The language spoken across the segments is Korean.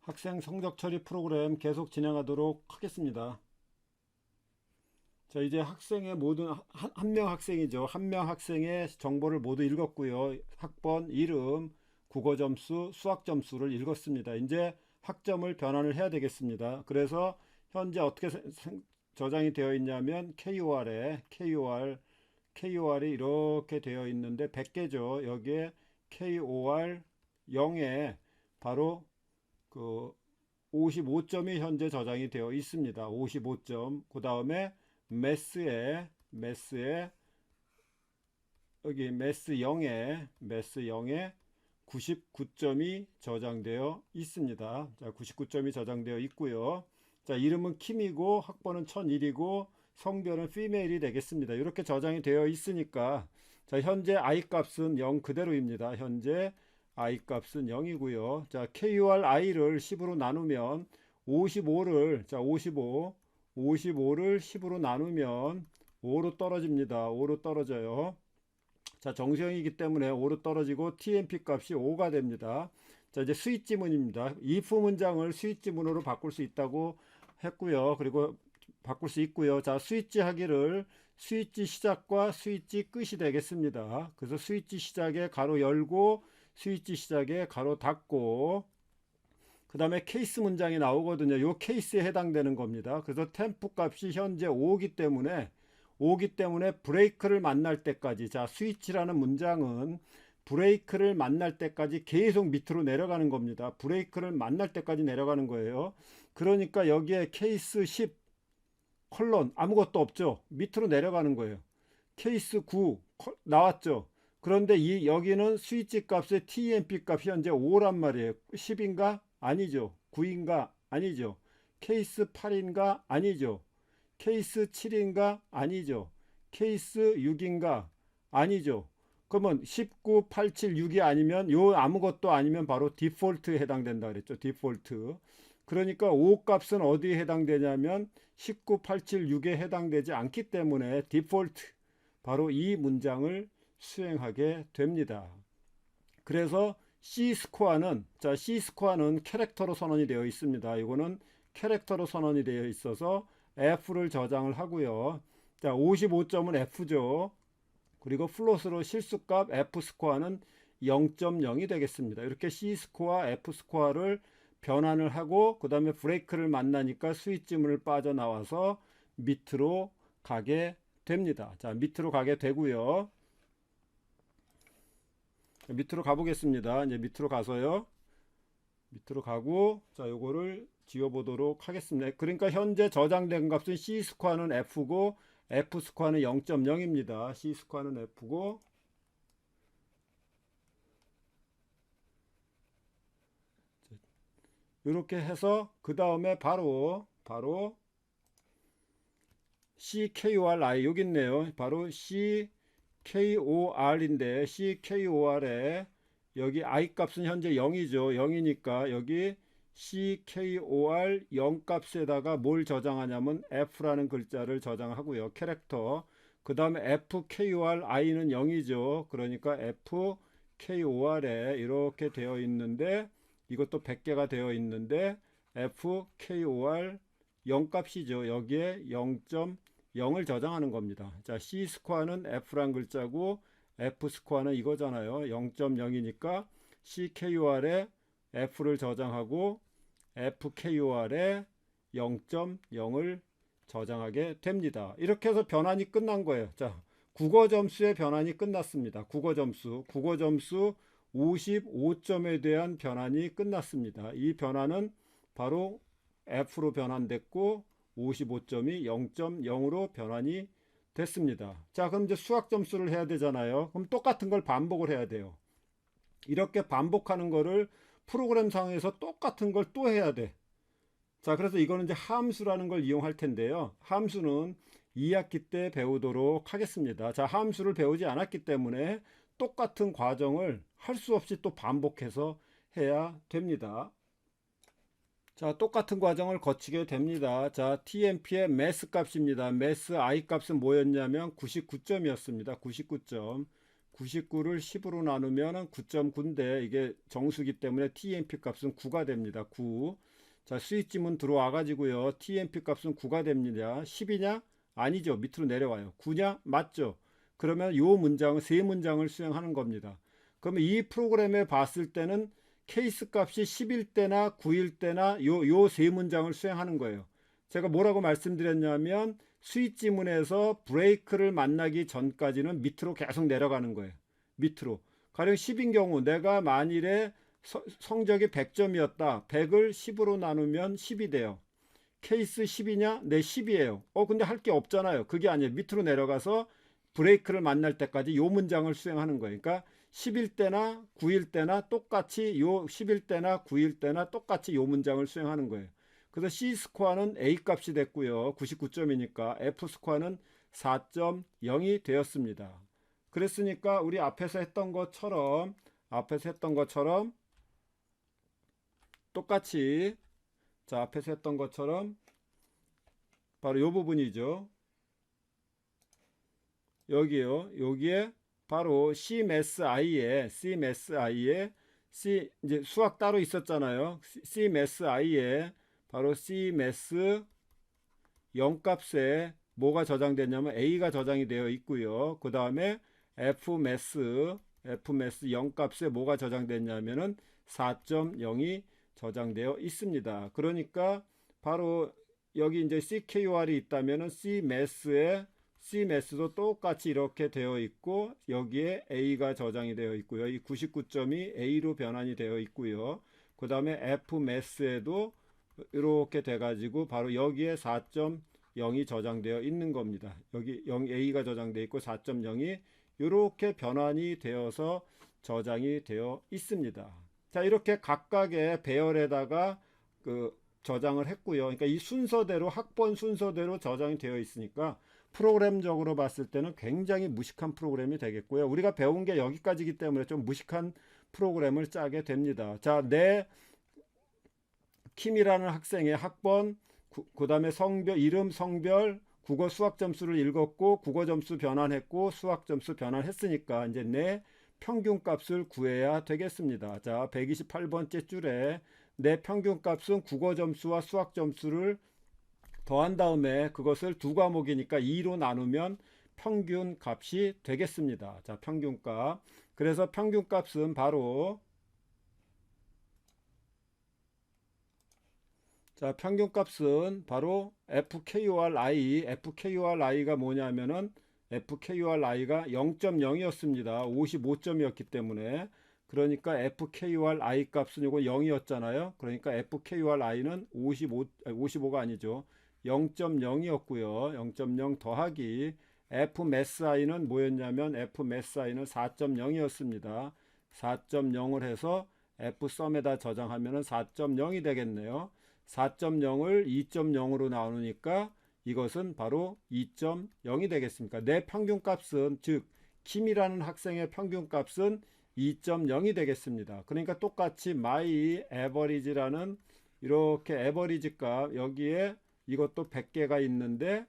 학생 성적 처리 프로그램 계속 진행하도록 하겠습니다. 자, 이제 학생의 모든 한 명 학생이죠. 한 명 학생의 정보를 모두 읽었고요. 학번, 이름, 국어 점수, 수학 점수를 읽었습니다. 이제 학점을 변환을 해야 되겠습니다. 그래서 현재 어떻게 저장이 되어 있냐면 KOR이 이렇게 되어 있는데 100개죠. 여기에 KOR 0에 바로 그 55점이 현재 저장이 되어 있습니다. 55점. 그 다음에 매스에 여기 매스 0에 99점이 저장되어 있습니다. 자, 99점이 저장되어 있고요. 자, 이름은 킴이고 학번은 1001이고 성별은 피메일이 되겠습니다. 이렇게 저장이 되어 있으니까 자, 현재 i 값은 0 그대로입니다. 현재 i 값은 0이고요. 자, KURI를 10으로 나누면 55를 자, 55를 10으로 나누면 5로 떨어집니다. 5로 떨어져요. 자, 정수형이기 때문에 5로 떨어지고 TMP 값이 5가 됩니다. 자, 이제 스위치 지문입니다. if 문장을 스위치 지문으로 바꿀 수 있다고 했고요. 그리고 바꿀 수 있고요. 자, 스위치 하기를 스위치 시작과 스위치 끝이 되겠습니다. 그래서 스위치 시작에 가로 열고 스위치 시작에 가로 닫고 그 다음에 케이스 문장이 나오거든요. 요 케이스에 해당되는 겁니다. 그래서 템프 값이 현재 5기 때문에 브레이크를 만날 때까지 자, 스위치라는 문장은 브레이크를 만날 때까지 계속 밑으로 내려가는 겁니다. 브레이크를 만날 때까지 내려가는 거예요. 그러니까 여기에 케이스 10 콜론 아무것도 없죠. 밑으로 내려가는 거예요. 케이스 9 나왔죠. 그런데 여기는 스위치 값의 TMP 값이 현재 5란 말이에요. 10인가? 아니죠. 9인가? 아니죠. 케이스 8인가? 아니죠. 케이스 7인가? 아니죠. 케이스 6인가? 아니죠. 그러면 19, 8, 7, 6이 아니면 요 아무것도 아니면 바로 디폴트에 해당된다 그랬죠. 디폴트. 그러니까 5 값은 어디에 해당되냐면 19, 8, 7, 6에 해당되지 않기 때문에 디폴트 바로 이 문장을 수행하게 됩니다. 그래서 C스코어는 캐릭터로 선언이 되어 있습니다. 이거는 캐릭터로 선언이 되어 있어서 F를 저장을 하고요. 자, 55점은 F죠. 그리고 플롯으로 실수값 F스코어는 0.0이 되겠습니다. 이렇게 C스코어, F스코어를 변환을 하고 그 다음에 브레이크를 만나니까 스위치문을 빠져나와서 밑으로 가게 됩니다. 자, 밑으로 가게 되고요. 밑으로 가보겠습니다. 이제 밑으로 가서요. 밑으로 가고 자, 요거를 지워보도록 하겠습니다. 그러니까 현재 저장된 값은 C 스코어는 F고 F 스코어는 0.0입니다. C 스코어는 F고 이렇게 해서 그 다음에 바로 CKORI 여기 있네요. 바로 CKOR인데 CKOR에 여기 I 값은 현재 0이죠. 0이니까 여기 CKOR 0 값에다가 뭘 저장하냐면 F라는 글자를 저장하고요. 캐릭터. 그 다음에 FKORI는 0이죠. 그러니까 FKOR에 이렇게 되어 있는데 이것도 100개가 되어 있는데 FKOR 0 값이죠. 여기에 0.0을 저장하는 겁니다. 자, C 스코어는 F란 글자고 F 스코어는 이거잖아요. 0.0이니까 CKUR에 F를 저장하고 FKUR에 0.0을 저장하게 됩니다. 이렇게 해서 변환이 끝난 거예요. 자, 국어 점수의 변환이 끝났습니다. 국어 점수 55점에 대한 변환이 끝났습니다. 이 변환은 바로 F로 변환됐고 55점이 0.0으로 변환이 됐습니다. 자, 그럼 이제 수학 점수를 해야 되잖아요. 그럼 똑같은 걸 반복을 해야 돼요. 이렇게 반복하는 거를 프로그램 상에서 똑같은 걸 또 해야 돼. 자, 그래서 이거는 이제 함수라는 걸 이용할 텐데요. 함수는 2학기 때 배우도록 하겠습니다. 자, 함수를 배우지 않았기 때문에 똑같은 과정을 할 수 없이 또 반복해서 해야 됩니다. 자, 똑같은 과정을 거치게 됩니다. 자, TMP의 매스 값입니다. 매스 I 값은 뭐였냐면 99점이었습니다. 99점. 99를 10으로 나누면 9.9인데 이게 정수기 때문에 TMP 값은 9가 됩니다. 9. 자, 스위치문 들어와 가지고요. TMP 값은 9가 됩니다. 10이냐? 아니죠. 밑으로 내려와요. 9냐? 맞죠. 그러면 요 문장은 세 문장을 수행하는 겁니다. 그러면 이 프로그램에 봤을 때는 케이스 값이 10일 때나 9일 때나 요 세 문장을 수행하는 거예요. 제가 뭐라고 말씀드렸냐면 스위치문에서 브레이크를 만나기 전까지는 밑으로 계속 내려가는 거예요. 밑으로. 가령 10인 경우 내가 만일에 성적이 100점이었다. 100을 10으로 나누면 10이 돼요. 케이스 10이냐? 네, 10이에요. 근데 할 게 없잖아요. 그게 아니에요. 밑으로 내려가서 브레이크를 만날 때까지 요 문장을 수행하는 거예요. 그러니까 10일 때나 9일 때나 똑같이 요 10일 때나 9일 때나 똑같이 요 문장을 수행하는 거예요. 그래서 C 스코어는 A 값이 됐고요. 99점이니까 F 스코어는 4.0이 되었습니다. 그랬으니까 우리 앞에서 했던 것처럼 똑같이 자, 앞에서 했던 것처럼 바로 요 부분이죠. 여기요. 여기에 바로 CMSI에 C 이제 수학 따로 있었잖아요. CMSI에 바로 CMS 0값에 뭐가 저장됐냐면 A가 저장이 되어 있고요. 그 다음에 FMS 0값에 뭐가 저장됐냐면은 4.0이 저장되어 있습니다. 그러니까 바로 여기 이제 CKUR이 있다면은 CMS도 똑같이 이렇게 되어 있고 여기에 A가 저장이 되어 있고요. 이 99점이 A로 변환이 되어 있고요. 그 다음에 FMS에도 이렇게 돼가지고 바로 여기에 4.0이 저장되어 있는 겁니다. 여기 A가 저장되어 있고 4.0이 이렇게 변환이 되어서 저장이 되어 있습니다. 자, 이렇게 각각의 배열에다가 저장을 했고요. 그러니까 이 순서대로 학번 순서대로 저장이 되어 있으니까 프로그램적으로 봤을 때는 굉장히 무식한 프로그램이 되겠고요. 우리가 배운 게 여기까지이기 때문에 좀 무식한 프로그램을 짜게 됩니다. 자, 내 킴이라는 학생의 학번, 그 다음에 성별, 이름, 성별, 국어 수학 점수를 읽었고 국어 점수 변환했고 수학 점수 변환했으니까 이제 내 평균 값을 구해야 되겠습니다. 자, 128번째 줄에 내 평균 값은 국어 점수와 수학 점수를 더한 다음에 그것을 두 과목이니까 2로 나누면 평균 값이 되겠습니다. 자, 평균 값. 그래서 평균 값은 바로 FKURI가 뭐냐면은 FKURI가 0.0이었습니다. 55점이었기 때문에 그러니까 FKURI 값은 이거 0이었잖아요. 그러니까 FKURI는 55가 아니죠. 0.0이었고요. 0.0 더하기 FMSI는 뭐였냐면 FMSI는 4.0이었습니다. 4.0을 해서 F썸에다 저장하면 4.0이 되겠네요. 4.0을 2.0으로 나누니까 이것은 바로 2.0이 되겠습니까? 내 평균 값은 즉 킴이라는 학생의 평균 값은 2.0이 되겠습니다. 그러니까 똑같이 my average라는 이렇게 average 값 여기에 이것도 100개가 있는데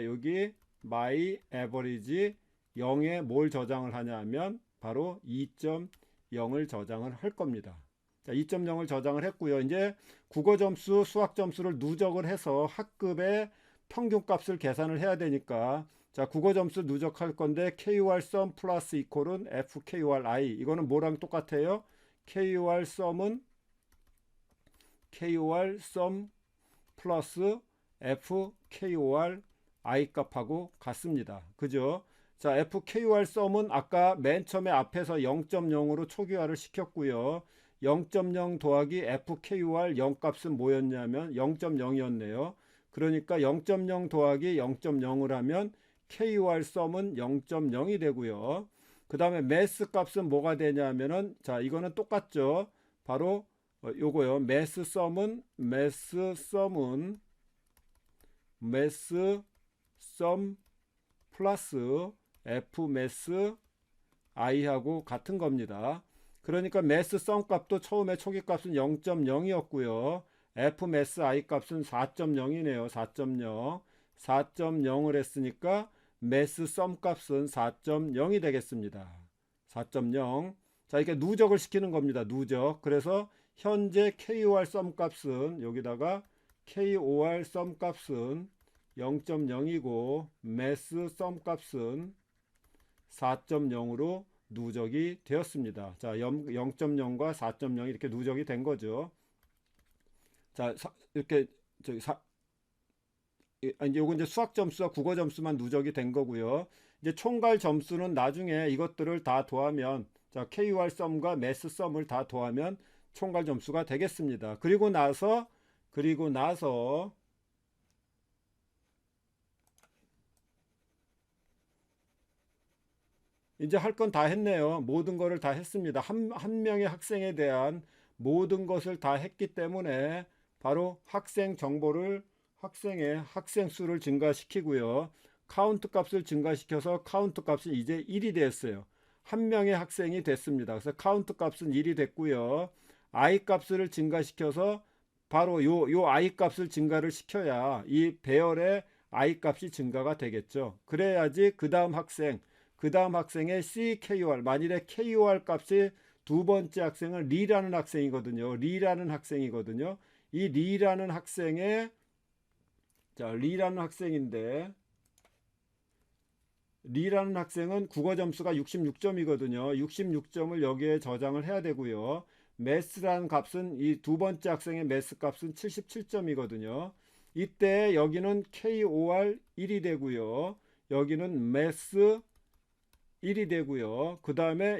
여기 my average 0에 뭘 저장을 하냐면 바로 2.0을 저장을 할 겁니다. 자, 2.0을 저장을 했고요. 이제 국어 점수, 수학 점수를 누적을 해서 학급의 평균 값을 계산을 해야 되니까 자, 국어 점수 누적할 건데 KUR sum 플러스 이퀄은 FKURI 이거는 뭐랑 똑같아요? KUR sum은 KUR sum 플러스 FKURI 값하고 같습니다. 그죠? 자, FKUR sum은 아까 맨 처음에 앞에서 0.0으로 초기화를 시켰고요. 0.0 더하기 FKUR 0 값은 뭐였냐면 0.0이었네요. 그러니까 0.0 더하기 0.0을 하면 KUR sum은 0.0이 되고요. 그 다음에 mass 값은 뭐가 되냐면은 자, 이거는 똑같죠. 바로 요거요. mass sum 플러스 Fmass I하고 같은 겁니다. 그러니까 mass sum 값도 처음에 초기 값은 0.0이었고요. Fmass I 값은 4.0이네요. 4.0을 했으니까 매스 썸 값은 4.0이 되겠습니다. 4.0. 자, 이렇게 누적을 시키는 겁니다. 누적. 그래서 현재 KOR 썸 값은 여기다가 KOR 썸 값은 0.0이고 매스 썸 값은 4.0으로 누적이 되었습니다. 자, 0.0과 4.0이 이렇게 누적이 된 거죠. 자, 이렇게 요거 이제 수학 점수와 국어 점수만 누적이 된 거고요. 이제 총괄 점수는 나중에 이것들을 다 더하면, 자, KUR 썸과 매스 썸을 다 더하면 총괄 점수가 되겠습니다. 그리고 나서 이제 할 건 다 했네요. 모든 거를 다 했습니다. 한 명의 학생에 대한 모든 것을 다 했기 때문에 바로 학생 정보를 학생의 학생 수를 증가시키고요. 카운트 값을 증가시켜서 카운트 값이 이제 1이 됐어요. 한 명의 학생이 됐습니다. 그래서 카운트 값은 1이 됐고요. I 값을 증가시켜서 바로 요 I 값을 증가를 시켜야 이 배열의 I 값이 증가가 되겠죠. 그래야지 그 다음 학생의 CKOR, 만일에 KOR 값이 두 번째 학생은 리라는 학생이거든요. 리라는 학생인데 리라는 학생은 국어 점수가 66점이거든요. 66점을 여기에 저장을 해야 되고요. 매스라는 값은 이 두 번째 학생의 매스 값은 77점이거든요. 이때 여기는 KOR 1이 되고요. 여기는 매스 1이 되고요. 그 다음에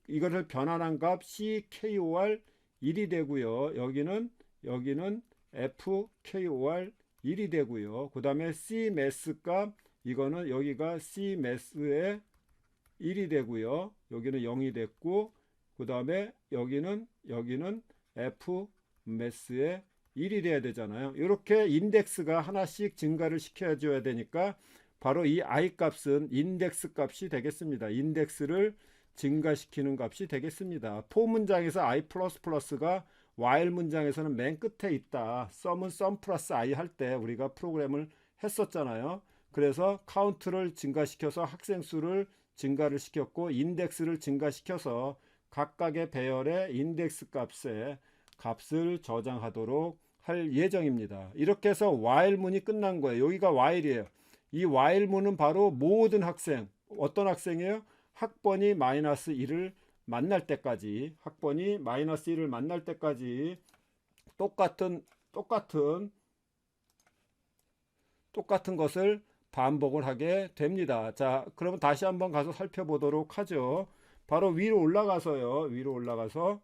이거를 변환한 값 CKOR 1이 되고요. 여기는 FKOR 1이 되고요. 그 다음에 CMAS 값, 이거는 여기가 CMAS의 1이 되고요. 여기는 0이 됐고, 그 다음에 여기는 FMAS의 1이 돼야 되잖아요. 이렇게 인덱스가 하나씩 증가를 시켜줘야 되니까 바로 이 I 값은 인덱스 값이 되겠습니다. 인덱스를 증가시키는 값이 되겠습니다. for 문장에서 I++가 while 문장에서는 맨 끝에 있다. sum은 sum 플러스 I 할 때 우리가 프로그램을 했었잖아요. 그래서 카운트를 증가시켜서 학생 수를 증가를 시켰고 인덱스를 증가시켜서 각각의 배열의 인덱스 값을 저장하도록 할 예정입니다. 이렇게 해서 while 문이 끝난 거예요. 여기가 while이에요. 이 while문은 바로 모든 학생, 어떤 학생이에요? 학번이 마이너스 1을 만날 때까지, 똑같은 것을 반복을 하게 됩니다. 자, 그러면 다시 한번 가서 살펴보도록 하죠. 바로 위로 올라가서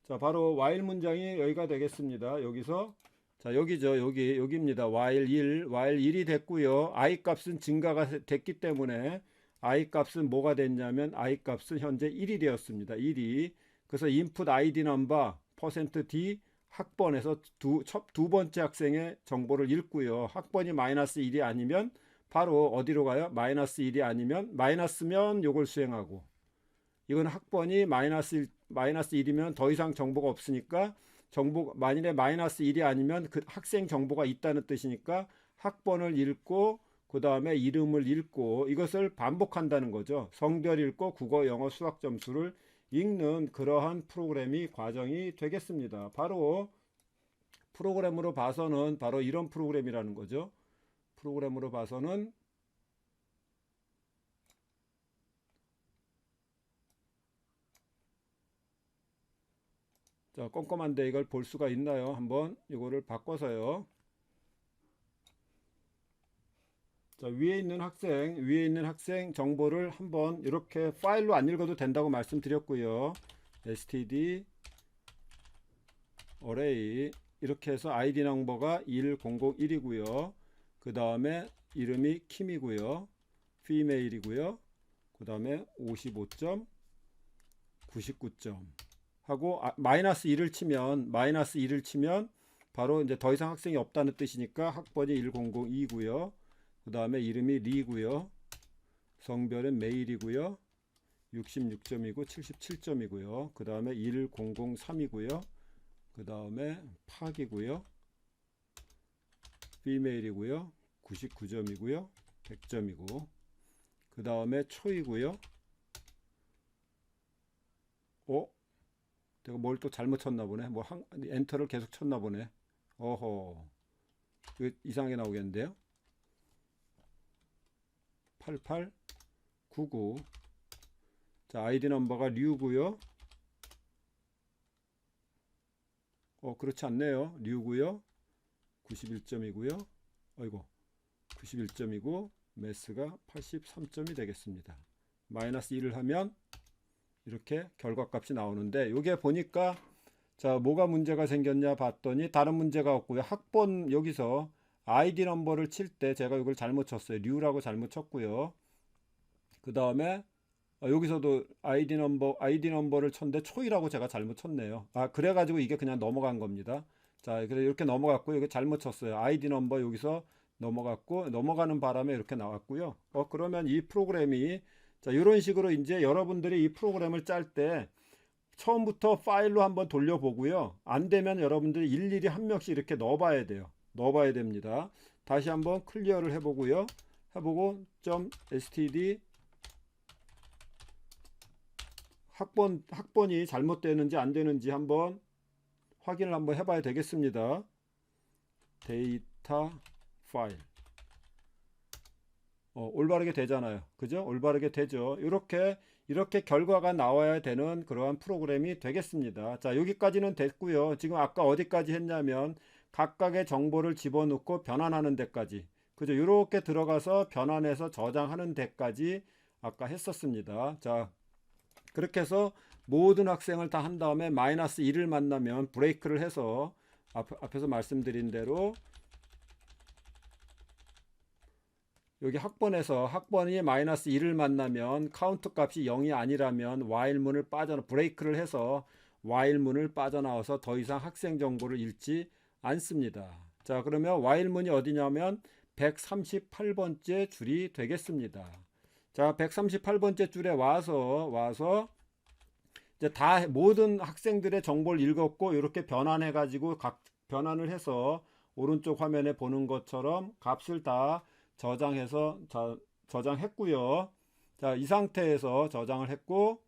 자, 바로 while 문장이 여기가 되겠습니다. 여기서 자, 여기입니다. while 1이 됐고요. I 값은 증가가 됐기 때문에 I 값은 뭐가 됐냐면 I 값은 현재 1이 되었습니다. 1이. 그래서 input ID number %d 학번에서 두 번째 학생의 정보를 읽고요. 학번이 마이너스 1이 아니면 바로 어디로 가요? 마이너스 1이 아니면 마이너스면 요걸 수행하고, 이건 학번이 마이너스 1이면 더 이상 정보가 없으니까 만일에 마이너스 1이 아니면 그 학생 정보가 있다는 뜻이니까 학번을 읽고 그 다음에 이름을 읽고 이것을 반복한다는 거죠. 성별 읽고 국어, 영어, 수학 점수를 읽는 그러한 과정이 되겠습니다. 바로 프로그램으로 봐서는 바로 이런 프로그램이라는 거죠. 프로그램으로 봐서는 자, 꼼꼼한데 이걸 볼 수가 있나요? 한번 이거를 바꿔서요. 자, 위에 있는 학생 정보를 한번 이렇게 파일로 안 읽어도 된다고 말씀드렸고요. std array 이렇게 해서 id 넘버가 1001이고요. 그 다음에 이름이 킴이고요. female이고요. 그 다음에 55점, 99점 하고 마이너스 1을 치면 바로 이제 더 이상 학생이 없다는 뜻이니까 학번이 1002고요. 그 다음에 이름이 리고요. 성별은 메일이고요. 66점이고 77점이고요. 그 다음에 1003이고요. 그 다음에 팍이고요. 피메일이고요. 99점이고요. 100점이고 그 다음에 초이고요. 내가 뭘 또 잘못 쳤나 보네. 엔터를 계속 쳤나 보네. 어허, 이거 이상하게 나오겠는데요. 8899. 자, 아이디 넘버가 류고요. 그렇지 않네요. 류고요. 91점이고요. 어이고, 91점이고 매스가 83점이 되겠습니다. 마이너스 1을 하면 이렇게 결과값이 나오는데, 요게 보니까 자, 뭐가 문제가 생겼냐 봤더니 다른 문제가 없고요. 학번 여기서 아이디 넘버를 칠 때 제가 이걸 잘못 쳤어요. 류라고 잘못 쳤고요. 그 다음에 여기서도 아이디 넘버를 쳤는데 초이라고 제가 잘못 쳤네요. 그래가지고 이게 그냥 넘어간 겁니다. 자, 그래 이렇게 넘어갔고요. 이거 잘못 쳤어요. 아이디 넘버 여기서 넘어갔고, 넘어가는 바람에 이렇게 나왔고요. 그러면 이 프로그램이, 자, 이런 식으로 이제 여러분들이 이 프로그램을 짤 때 처음부터 파일로 한번 돌려보고요. 안 되면 여러분들이 일일이 한 명씩 이렇게 넣어봐야 돼요. 넣어봐야 됩니다. 다시 한번 클리어를 해보고요. 해보고 .std 학번이 잘못되는지 안 되는지 한번 확인을 한번 해봐야 되겠습니다. 데이터 파일. 올바르게 되잖아요. 그죠? 올바르게 되죠. 이렇게 결과가 나와야 되는 그러한 프로그램이 되겠습니다. 자, 여기까지는 됐고요. 지금 아까 어디까지 했냐면 각각의 정보를 집어넣고 변환하는 데까지. 그죠? 이렇게 들어가서 변환해서 저장하는 데까지 아까 했었습니다. 자, 그렇게 해서 모든 학생을 다 한 다음에 마이너스 1을 만나면 브레이크를 해서 앞에서 말씀드린 대로 여기 학번에서 학번이 마이너스 1을 만나면 카운트 값이 0이 아니라면 while문을 브레이크를 해서 while문을 빠져나와서 더 이상 학생 정보를 읽지 않습니다. 자, 그러면 while문이 어디냐면 138번째 줄이 되겠습니다. 자, 138번째 줄에 와서 이제 다 모든 학생들의 정보를 읽었고, 이렇게 변환해 가지고 변환을 해서 오른쪽 화면에 보는 것처럼 값을 다 저장해서 저장했고요. 자, 이 상태에서 저장을 했고,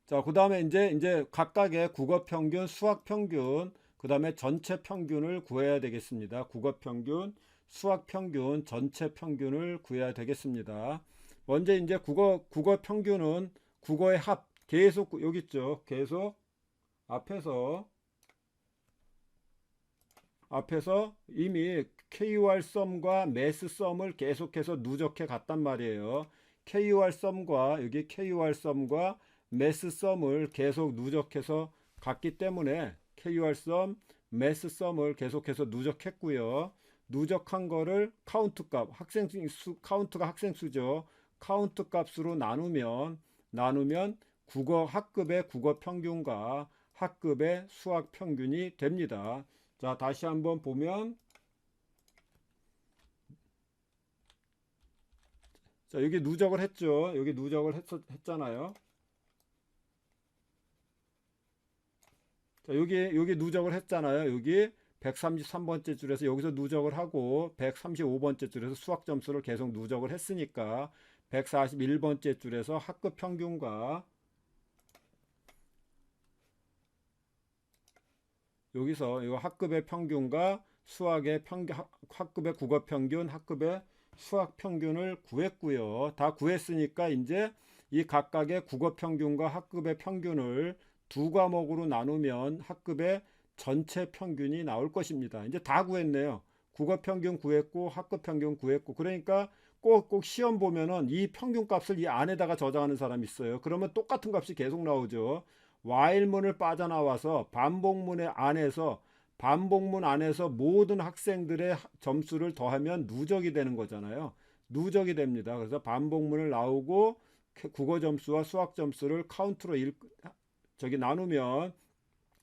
자, 그 다음에 이제 각각의 국어 평균, 수학 평균, 그 다음에 전체 평균을 구해야 되겠습니다. 국어 평균, 수학 평균, 전체 평균을 구해야 되겠습니다. 먼저 이제 국어 평균은 국어의 합, 계속 여기 있죠. 계속 앞에서 이미 KUR 썸과 매스 썸을 계속해서 누적해 갔단 말이에요. KUR 썸과 매스 썸을 계속 누적해서 갔기 때문에 KUR 썸, 매스 썸을 계속해서 누적했고요. 누적한 거를 카운트 값, 카운트가 학생 수죠. 카운트 값으로 나누면 학급의 국어 평균과 학급의 수학 평균이 됩니다. 자, 다시 한번 보면, 자, 여기 누적을 했죠. 여기 누적을 했잖아요. 자, 여기 누적을 했잖아요. 여기 133번째 줄에서 여기서 누적을 하고 135번째 줄에서 수학 점수를 계속 누적을 했으니까 141번째 줄에서 학급 평균과 여기서 이 학급의 평균과 수학의 학급의 국어 평균, 학급의 수학 평균을 구했고요. 다 구했으니까 이제 이 각각의 국어 평균과 학급의 평균을 두 과목으로 나누면 학급의 전체 평균이 나올 것입니다. 이제 다 구했네요. 국어 평균 구했고 학급 평균 구했고, 그러니까 꼭 시험 보면은 이 평균 값을 이 안에다가 저장하는 사람이 있어요. 그러면 똑같은 값이 계속 나오죠. while문을 빠져나와서 반복문 안에서 모든 학생들의 점수를 더하면 누적이 되는 거잖아요. 누적이 됩니다. 그래서 반복문을 나오고 국어 점수와 수학 점수를 카운트로 나누면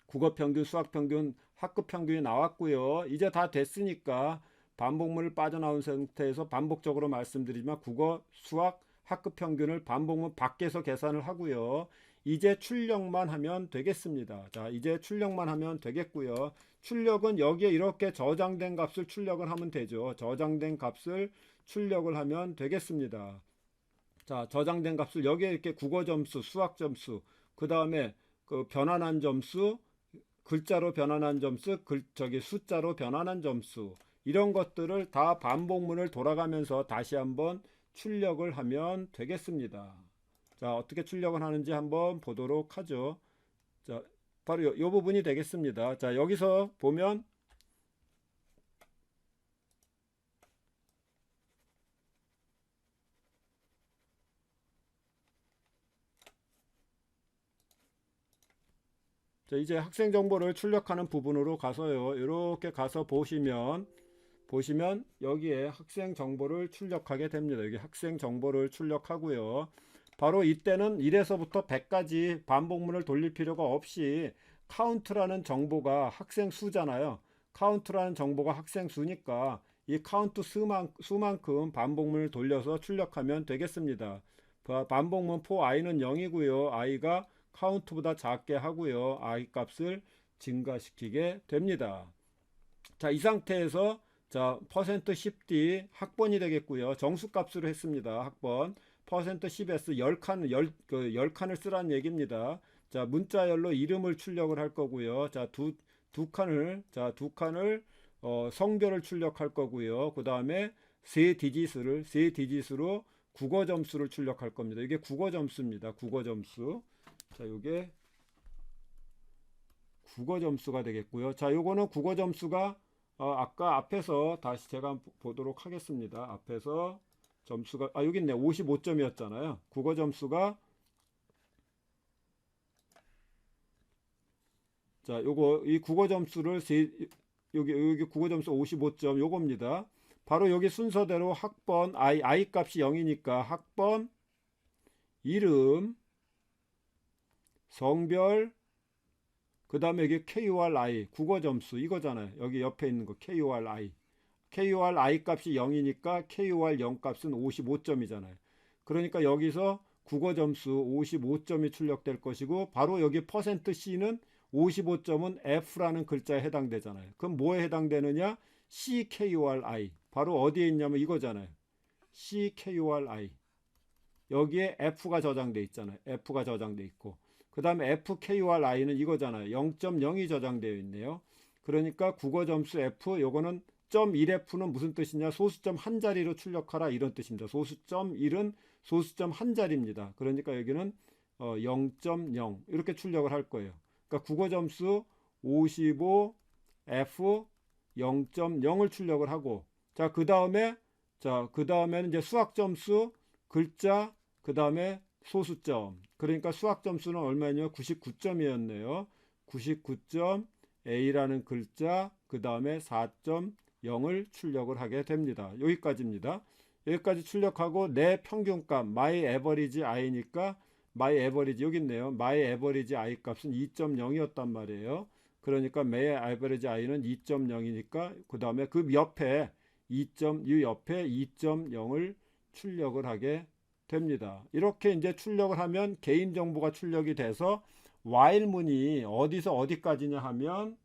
국어 평균, 수학 평균, 학급 평균이 나왔고요. 이제 다 됐으니까 반복문을 빠져나온 상태에서 반복적으로 말씀드리지만 국어, 수학, 학급 평균을 반복문 밖에서 계산을 하고요. 이제 출력만 하면 되겠습니다. 자, 이제 출력만 하면 되겠고요. 출력은 여기에 이렇게 저장된 값을 출력을 하면 되죠. 저장된 값을 출력을 하면 되겠습니다. 자, 저장된 값을 여기에 이렇게 국어 점수, 수학 점수, 그 다음에 그 변환한 점수, 글자로 변환한 점수, 숫자로 변환한 점수, 이런 것들을 다 반복문을 돌아가면서 다시 한번 출력을 하면 되겠습니다. 자, 어떻게 출력을 하는지 한번 보도록 하죠. 자, 바로 이 부분이 되겠습니다. 자, 여기서 보면 자, 이제 학생 정보를 출력하는 부분으로 가서요. 이렇게 가서 보시면 여기에 학생 정보를 출력하게 됩니다. 여기 학생 정보를 출력하고요. 바로 이때는 1에서부터 100까지 반복문을 돌릴 필요가 없이 카운트라는 정보가 학생 수잖아요. 카운트라는 정보가 학생 수니까 이 카운트 수만큼 반복문을 돌려서 출력하면 되겠습니다. 반복문 for i는 0이고요. i가 카운트보다 작게 하고요. i 값을 증가시키게 됩니다. 자, 이 상태에서 자, %10d 학번이 되겠고요. 정수값으로 했습니다. 학번 %10s 10칸을 쓰라는 얘기입니다. 자, 문자열로 이름을 출력을 할 거고요. 자, 두 칸을 성별을 출력할 거고요. 그 다음에 세 디짓으로 국어 점수를 출력할 겁니다. 이게 국어 점수입니다. 국어 점수. 자, 이게 국어 점수가 되겠고요. 자, 요거는 국어 점수가 아까 앞에서 다시 제가 보도록 하겠습니다. 앞에서 점수가 여기 있네. 55점이었잖아요. 국어 점수가 자, 요거 이 국어 점수를 여기 국어 점수 55점 요겁니다. 바로 여기 순서대로 학번 i 값이 0이니까 학번 이름 성별 그 다음에 여기 KURI 국어 점수 이거잖아요. 여기 옆에 있는 거 KURI 값이 0이니까 KUR 0 값은 55점이잖아요. 그러니까 여기서 국어 점수 55점이 출력될 것이고 바로 여기 %C는 55점은 F라는 글자에 해당되잖아요. 그럼 뭐에 해당되느냐? CKURI 바로 어디에 있냐면 이거잖아요. CKURI 여기에 F가 저장돼 있잖아요. F가 저장돼 있고 그 다음에 FKURI는 이거잖아요. 0.0이 저장되어 있네요. 그러니까 국어 점수 F 요거는 .1F는 무슨 뜻이냐? 소수점 한 자리로 출력하라 이런 뜻입니다. 소수점 1은 소수점 한 자리입니다. 그러니까 여기는 0.0 이렇게 출력을 할 거예요. 그러니까 국어 점수 55 F 0.0을 출력을 하고 그 다음에는 이제 수학 점수 글자 그 다음에 소수점. 그러니까 수학 점수는 얼마냐? 99점이었네요. 99점 A라는 글자 그 다음에 4.0을 출력을 하게 됩니다. 여기까지입니다. 여기까지 출력하고 내 평균값 my average i니까 my average 여기 있네요. my average i 값은 2.0이었단 말이에요. 그러니까 my average i는 2.0이니까 그 다음에 이 옆에 2.0을 출력을 하게 됩니다. 이렇게 이제 출력을 하면 개인정보가 출력이 돼서 while문이 어디서 어디까지냐 하면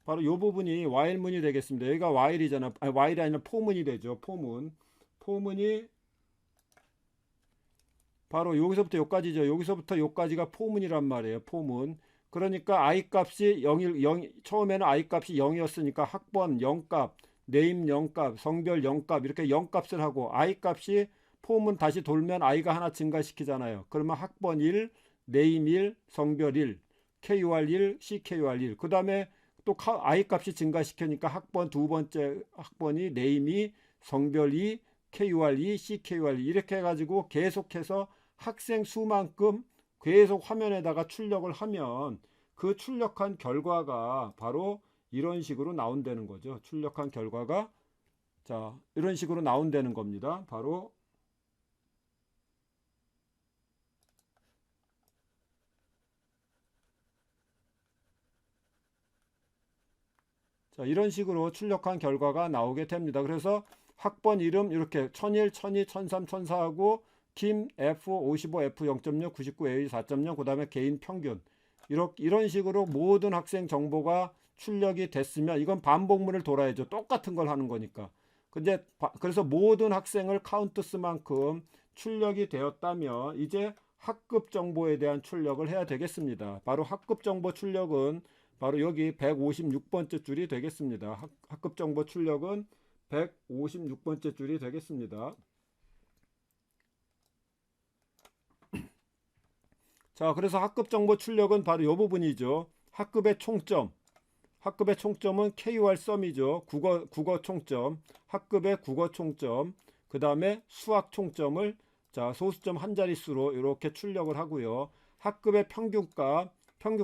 바로 이 부분이 while문이 되겠습니다. 여기가 while이잖아. while이 아니라 for문이 되죠. for문이 바로 여기서부터 여기까지죠. 여기서부터 여기까지가 포문이란 말이에요. 포문. 그러니까 i 값이 0, 처음에는 i 값이 0이었으니까 학번 0값, 네임 0값, 성별 0값 이렇게 0값을 하고 i 값이 포문 다시 돌면 i가 하나 증가시키잖아요. 그러면 학번 1, 네임 1, 성별 1, KUR 1, CKUR 1. 그 다음에 또 i 값이 증가시키니까 학번 두 번째 학번이 네임 2, 성별 2, KUR 2, CKUR 2 이렇게 해가지고 계속해서 학생 수만큼 계속 화면에다가 출력을 하면 그 출력한 결과가 바로 이런 식으로 나온다는 거죠. 출력한 결과가 자 이런 식으로 나온다는 겁니다. 바로 자, 이런 식으로 출력한 결과가 나오게 됩니다. 그래서 학번 이름 이렇게 1001, 1002, 1003, 1004하고 김 F 55, F 0.6, 99, A 4.0, 그 다음에 개인 평균 이런 식으로 모든 학생 정보가 출력이 됐으면 이건 반복문을 돌아야죠. 똑같은 걸 하는 거니까. 근데 그래서 모든 학생을 카운트스만큼 출력이 되었다면 이제 학급 정보에 대한 출력을 해야 되겠습니다. 바로 학급 정보 출력은 바로 여기 156번째 줄이 되겠습니다. 학급 정보 출력은 156번째 줄이 되겠습니다. 자, 그래서 학급 정보 출력은 바로 이 부분이죠. 학급의 총점. 학급의 총점은 KUR 썸이죠. 국어 총점. 학급의 국어 총점. 그 다음에 수학 총점을 자, 소수점 한 자릿수로 이렇게 출력을 하고요. 학급의 평균값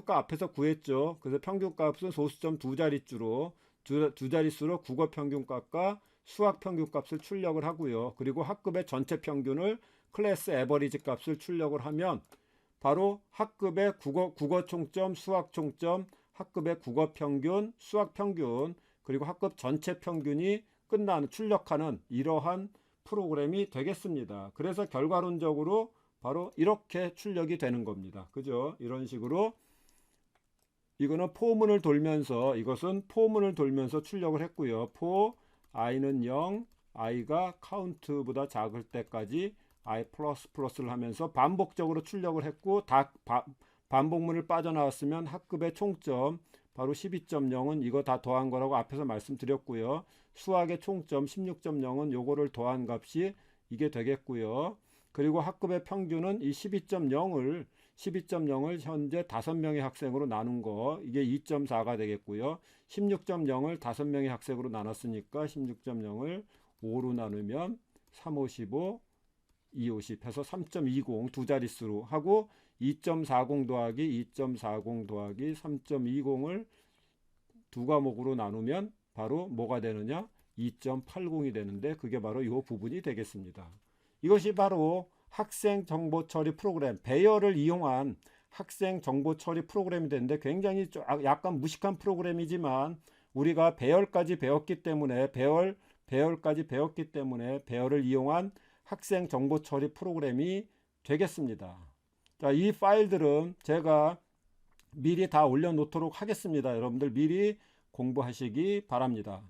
앞에서 구했죠. 그래서 평균값은 소수점 두 자릿수로 두 자릿수로 국어 평균값과 수학 평균값을 출력을 하고요. 그리고 학급의 전체 평균을 클래스 에버리지 값을 출력을 하면 바로 학급의 국어 총점, 수학 총점, 학급의 국어 평균, 수학 평균, 그리고 학급 전체 평균이 끝나는 출력하는 이러한 프로그램이 되겠습니다. 그래서 결과론적으로 바로 이렇게 출력이 되는 겁니다. 그죠? 이런 식으로 이거는 포문을 돌면서 이것은 포문을 돌면서 출력을 했고요. 포 i는 0, i가 카운트보다 작을 때까지 i 플러스를 하면서 반복적으로 출력을 했고 반복문을 빠져나왔으면 학급의 총점 바로 12.0은 이거 다 더한 거라고 앞에서 말씀드렸고요. 수학의 총점 16.0은 요거를 더한 값이 이게 되겠고요. 그리고 학급의 평균은 이 12.0을 현재 5명의 학생으로 나눈 거 이게 2.4가 되겠고요. 16.0을 5명의 학생으로 나눴으니까 16.0을 5로 나누면 3, 5, 15 250 해서 3.20 두 자릿수로 하고 2.40 더하기 2.40 더하기 3.20을 두 과목으로 나누면 바로 뭐가 되느냐 2.80이 되는데 그게 바로 이 부분이 되겠습니다. 이것이 바로 학생 정보 처리 프로그램 배열을 이용한 학생 정보 처리 프로그램이 되는데 굉장히 약간 무식한 프로그램이지만 우리가 배열까지 배웠기 때문에 배열까지 배웠기 때문에 배열을 이용한 학생 정보 처리 프로그램이 되겠습니다. 자, 이 파일들은 제가 미리 다 올려놓도록 하겠습니다. 여러분들 미리 공부하시기 바랍니다.